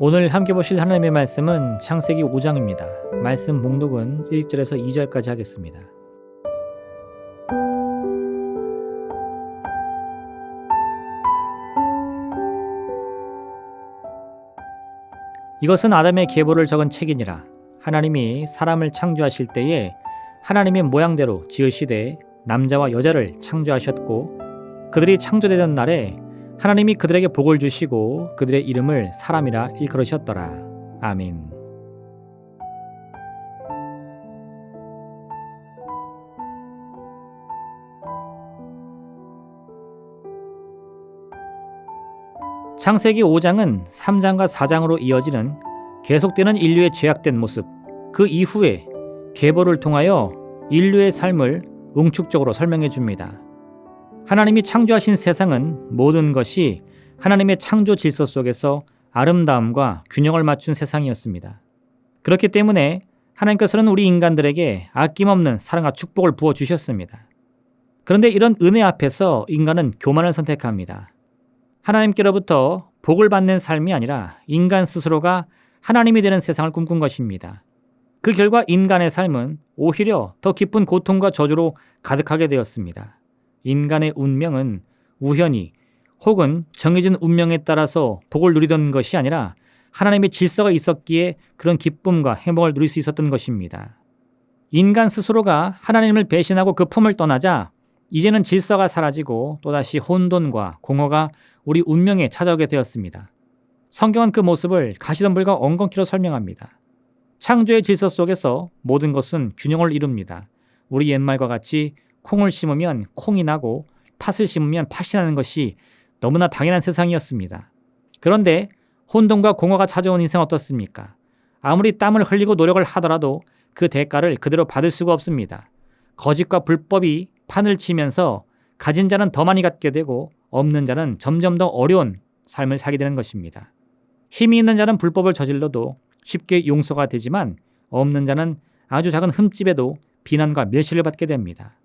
오늘 함께 보실 하나님의 말씀은 창세기 5장입니다. 말씀 목록은 1절에서 2절까지 하겠습니다. 이것은 아담의 계보를 적은 책이니라. 하나님이 사람을 창조하실 때에 하나님의 모양대로 지으시되 남자와 여자를 창조하셨고 그들이 창조되던 날에 하나님이 그들에게 복을 주시고 그들의 이름을 사람이라 일컬으셨더라. 아멘. 창세기 5장은 3장과 4장으로 이어지는 계속되는 인류의 죄악된 모습, 그 이후에 계보를 통하여 인류의 삶을 응축적으로 설명해 줍니다. 하나님이 창조하신 세상은 모든 것이 하나님의 창조 질서 속에서 아름다움과 균형을 맞춘 세상이었습니다. 그렇기 때문에 하나님께서는 우리 인간들에게 아낌없는 사랑과 축복을 부어주셨습니다. 그런데 이런 은혜 앞에서 인간은 교만을 선택합니다. 하나님께로부터 복을 받는 삶이 아니라 인간 스스로가 하나님이 되는 세상을 꿈꾼 것입니다. 그 결과 인간의 삶은 오히려 더 깊은 고통과 저주로 가득하게 되었습니다. 인간의 운명은 우연히 혹은 정해진 운명에 따라서 복을 누리던 것이 아니라 하나님의 질서가 있었기에 그런 기쁨과 행복을 누릴 수 있었던 것입니다. 인간 스스로가 하나님을 배신하고 그 품을 떠나자 이제는 질서가 사라지고 또다시 혼돈과 공허가 우리 운명에 찾아오게 되었습니다. 성경은 그 모습을 가시덤불과 엉겅퀴로 설명합니다. 창조의 질서 속에서 모든 것은 균형을 이룹니다. 우리 옛말과 같이 콩을 심으면 콩이 나고 팥을 심으면 팥이 나는 것이 너무나 당연한 세상이었습니다. 그런데 혼돈과 공허가 찾아온 인생은 어떻습니까? 아무리 땀을 흘리고 노력을 하더라도 그 대가를 그대로 받을 수가 없습니다. 거짓과 불법이 판을 치면서 가진 자는 더 많이 갖게 되고 없는 자는 점점 더 어려운 삶을 살게 되는 것입니다. 힘이 있는 자는 불법을 저질러도 쉽게 용서가 되지만 없는 자는 아주 작은 흠집에도 비난과 멸시를 받게 됩니다.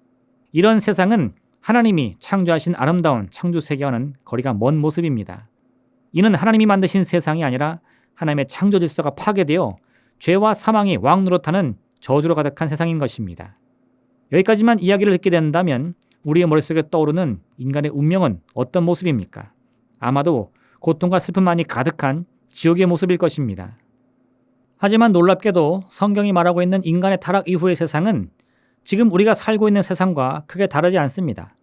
이런 세상은 하나님이 창조하신 아름다운 창조 세계와는 거리가 먼 모습입니다. 이는 하나님이 만드신 세상이 아니라 하나님의 창조 질서가 파괴되어 죄와 사망이 왕노릇하는 저주로 가득한 세상인 것입니다. 여기까지만 이야기를 듣게 된다면 우리의 머릿속에 떠오르는 인간의 운명은 어떤 모습입니까? 아마도 고통과 슬픔만이 가득한 지옥의 모습일 것입니다. 하지만 놀랍게도 성경이 말하고 있는 인간의 타락 이후의 세상은 지금 우리가 살고 있는 세상과 크게 다르지 않습니다.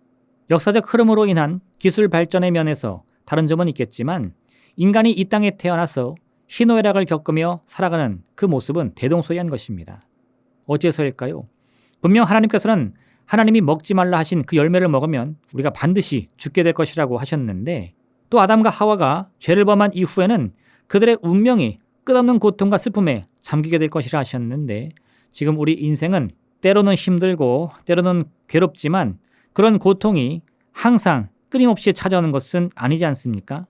역사적 흐름으로 인한 기술 발전의 면에서 다른 점은 있겠지만 인간이 이 땅에 태어나서 희노애락을 겪으며 살아가는 그 모습은 대동소이한 것입니다. 어째서일까요? 분명 하나님께서는 하나님이 먹지 말라 하신 그 열매를 먹으면 우리가 반드시 죽게 될 것이라고 하셨는데 또 아담과 하와가 죄를 범한 이후에는 그들의 운명이 끝없는 고통과 슬픔에 잠기게 될 것이라 하셨는데 지금 우리 인생은 때로는 힘들고 때로는 괴롭지만 그런 고통이 항상 끊임없이 찾아오는 것은 아니지 않습니까?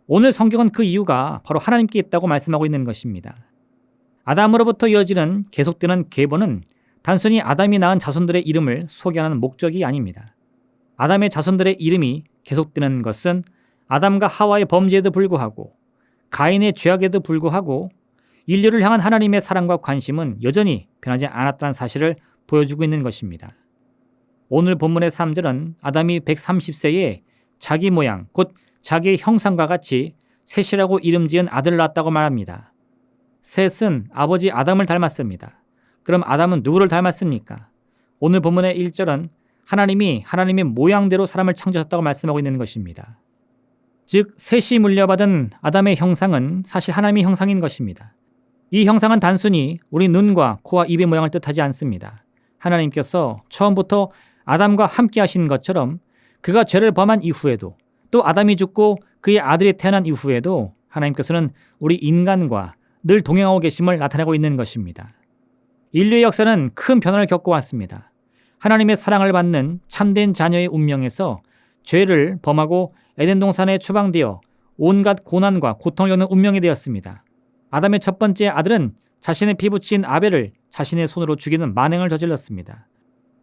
오늘 성경은 그 이유가 바로 하나님께 있다고 말씀하고 있는 것입니다. 아담으로부터 이어지는 계속되는 계보는 단순히 아담이 낳은 자손들의 이름을 소개하는 목적이 아닙니다. 아담의 자손들의 이름이 계속되는 것은 아담과 하와의 범죄에도 불구하고 가인의 죄악에도 불구하고 인류를 향한 하나님의 사랑과 관심은 여전히 변하지 않았다는 사실을 보여주고 있는 것입니다. 오늘 본문의 3절은 아담이 130세에 자기 모양, 곧 자기의 형상과 같이 셋이라고 이름 지은 아들을 낳았다고 말합니다. 셋은 아버지 아담을 닮았습니다. 그럼 아담은 누구를 닮았습니까? 오늘 본문의 1절은 하나님이 하나님의 모양대로 사람을 창조하셨다고 말씀하고 있는 것입니다. 즉 셋이 물려받은 아담의 형상은 사실 하나님의 형상인 것입니다. 이 형상은 단순히 우리 눈과 코와 입의 모양을 뜻하지 않습니다. 하나님께서 처음부터 아담과 함께 하신 것처럼 그가 죄를 범한 이후에도 또 아담이 죽고 그의 아들이 태어난 이후에도 하나님께서는 우리 인간과 늘 동행하고 계심을 나타내고 있는 것입니다. 인류의 역사는 큰 변화를 겪어왔습니다. 하나님의 사랑을 받는 참된 자녀의 운명에서 죄를 범하고 에덴 동산에 추방되어 온갖 고난과 고통을 겪는 운명이 되었습니다. 아담의 첫 번째 아들은 자신의 피부치인 아벨을 자신의 손으로 죽이는 만행을 저질렀습니다.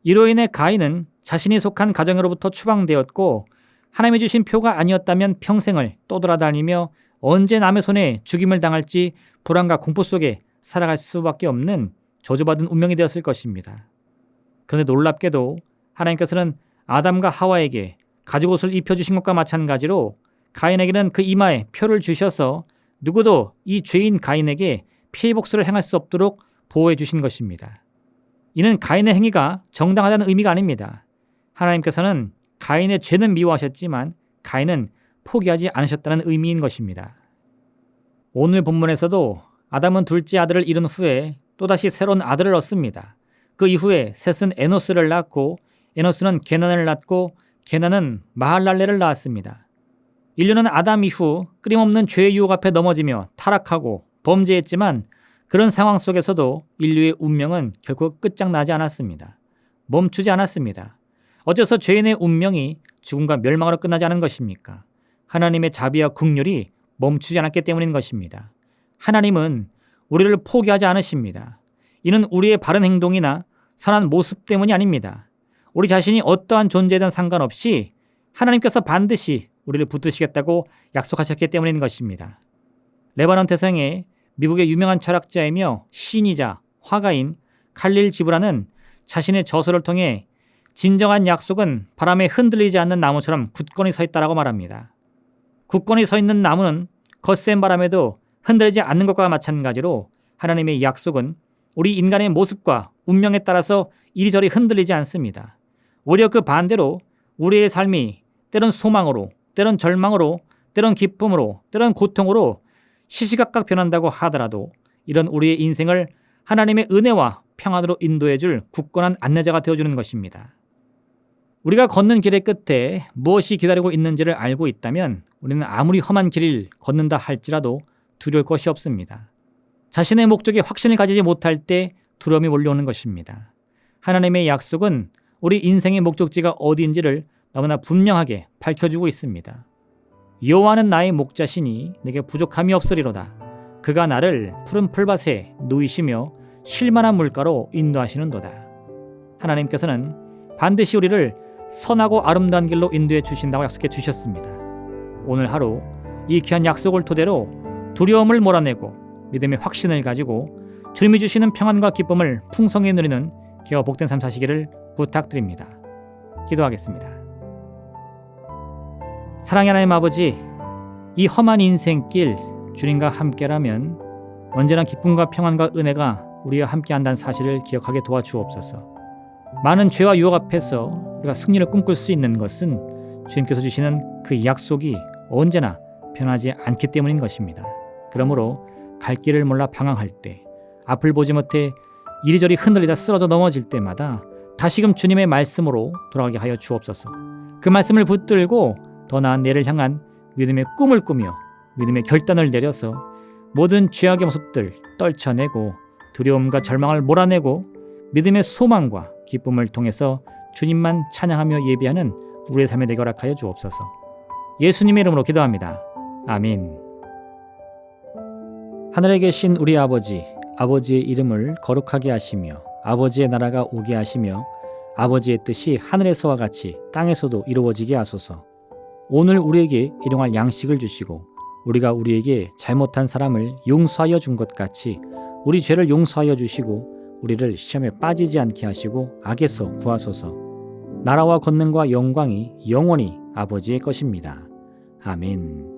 이로 인해 가인은 자신이 속한 가정으로부터 추방되었고 하나님이 주신 표가 아니었다면 평생을 떠돌아다니며 언제 남의 손에 죽임을 당할지 불안과 공포 속에 살아갈 수밖에 없는 저주받은 운명이 되었을 것입니다. 그런데 놀랍게도 하나님께서는 아담과 하와에게 가죽옷을 입혀주신 것과 마찬가지로 가인에게는 그 이마에 표를 주셔서 누구도 이 죄인 가인에게 피해 복수를 행할 수 없도록 보호해 주신 것입니다. 이는 가인의 행위가 정당하다는 의미가 아닙니다. 하나님께서는 가인의 죄는 미워하셨지만 가인은 포기하지 않으셨다는 의미인 것입니다. 오늘 본문에서도 아담은 둘째 아들을 잃은 후에 또다시 새로운 아들을 얻습니다. 그 이후에 셋은 에노스를 낳고 에노스는 게난을 낳고 게난은 마할랄레를 낳았습니다. 인류는 아담 이후 끊임없는 죄의 유혹 앞에 넘어지며 타락하고 범죄했지만 그런 상황 속에서도 인류의 운명은 결코 끝장나지 않았습니다. 멈추지 않았습니다. 어째서 죄인의 운명이 죽음과 멸망으로 끝나지 않은 것입니까? 하나님의 자비와 긍휼이 멈추지 않았기 때문인 것입니다. 하나님은 우리를 포기하지 않으십니다. 이는 우리의 바른 행동이나 선한 모습 때문이 아닙니다. 우리 자신이 어떠한 존재든 상관없이 하나님께서 반드시 우리를 붙드시겠다고 약속하셨기 때문인 것입니다. 레바논 태생의 미국의 유명한 철학자이며 시인이자 화가인 칼릴 지브라는 자신의 저서를 통해 진정한 약속은 바람에 흔들리지 않는 나무처럼 굳건히 서 있다라고 말합니다. 굳건히 서 있는 나무는 거센 바람에도 흔들리지 않는 것과 마찬가지로 하나님의 약속은 우리 인간의 모습과 운명에 따라서 이리저리 흔들리지 않습니다. 오히려 그 반대로 우리의 삶이 때론 소망으로, 때론 절망으로, 때론 기쁨으로, 때론 고통으로 시시각각 변한다고 하더라도 이런 우리의 인생을 하나님의 은혜와 평안으로 인도해줄 굳건한 안내자가 되어주는 것입니다. 우리가 걷는 길의 끝에 무엇이 기다리고 있는지를 알고 있다면 우리는 아무리 험한 길을 걷는다 할지라도 두려울 것이 없습니다. 자신의 목적에 확신을 가지지 못할 때 두려움이 몰려오는 것입니다. 하나님의 약속은 우리 인생의 목적지가 어디인지를 너무나 분명하게 밝혀주고 있습니다. 여호와는 나의 목자시니 내게 부족함이 없으리로다. 그가 나를 푸른 풀밭에 누이시며 쉴만한 물가로 인도하시는도다. 하나님께서는 반드시 우리를 선하고 아름다운 길로 인도해 주신다고 약속해 주셨습니다. 오늘 하루 이 귀한 약속을 토대로 두려움을 몰아내고 믿음의 확신을 가지고 주님이 주시는 평안과 기쁨을 풍성히 누리는 기와 복된 삶 사시기를 부탁드립니다. 기도하겠습니다. 사랑의 하나님 아버지, 이 험한 인생길 주님과 함께라면 언제나 기쁨과 평안과 은혜가 우리와 함께한다는 사실을 기억하게 도와주옵소서. 많은 죄와 유혹 앞에서 우리가 승리를 꿈꿀 수 있는 것은 주님께서 주시는 그 약속이 언제나 변하지 않기 때문인 것입니다. 그러므로 갈 길을 몰라 방황할 때, 앞을 보지 못해 이리저리 흔들리다 쓰러져 넘어질 때마다 다시금 주님의 말씀으로 돌아가게 하여 주옵소서. 그 말씀을 붙들고 더 나은 내일을 향한 믿음의 꿈을 꾸며 믿음의 결단을 내려서 모든 죄악의 모습들 떨쳐내고 두려움과 절망을 몰아내고 믿음의 소망과 기쁨을 통해서 주님만 찬양하며 예배하는 우리의 삶에 내게 허락하여 주옵소서. 예수님의 이름으로 기도합니다. 아멘. 하늘에 계신 우리 아버지, 아버지의 이름을 거룩하게 하시며 아버지의 나라가 오게 하시며 아버지의 뜻이 하늘에서와 같이 땅에서도 이루어지게 하소서. 오늘 우리에게 일용할 양식을 주시고 우리가 우리에게 잘못한 사람을 용서하여 준 것 같이 우리 죄를 용서하여 주시고 우리를 시험에 빠지지 않게 하시고 악에서 구하소서. 나라와 권능과 영광이 영원히 아버지의 것입니다. 아멘.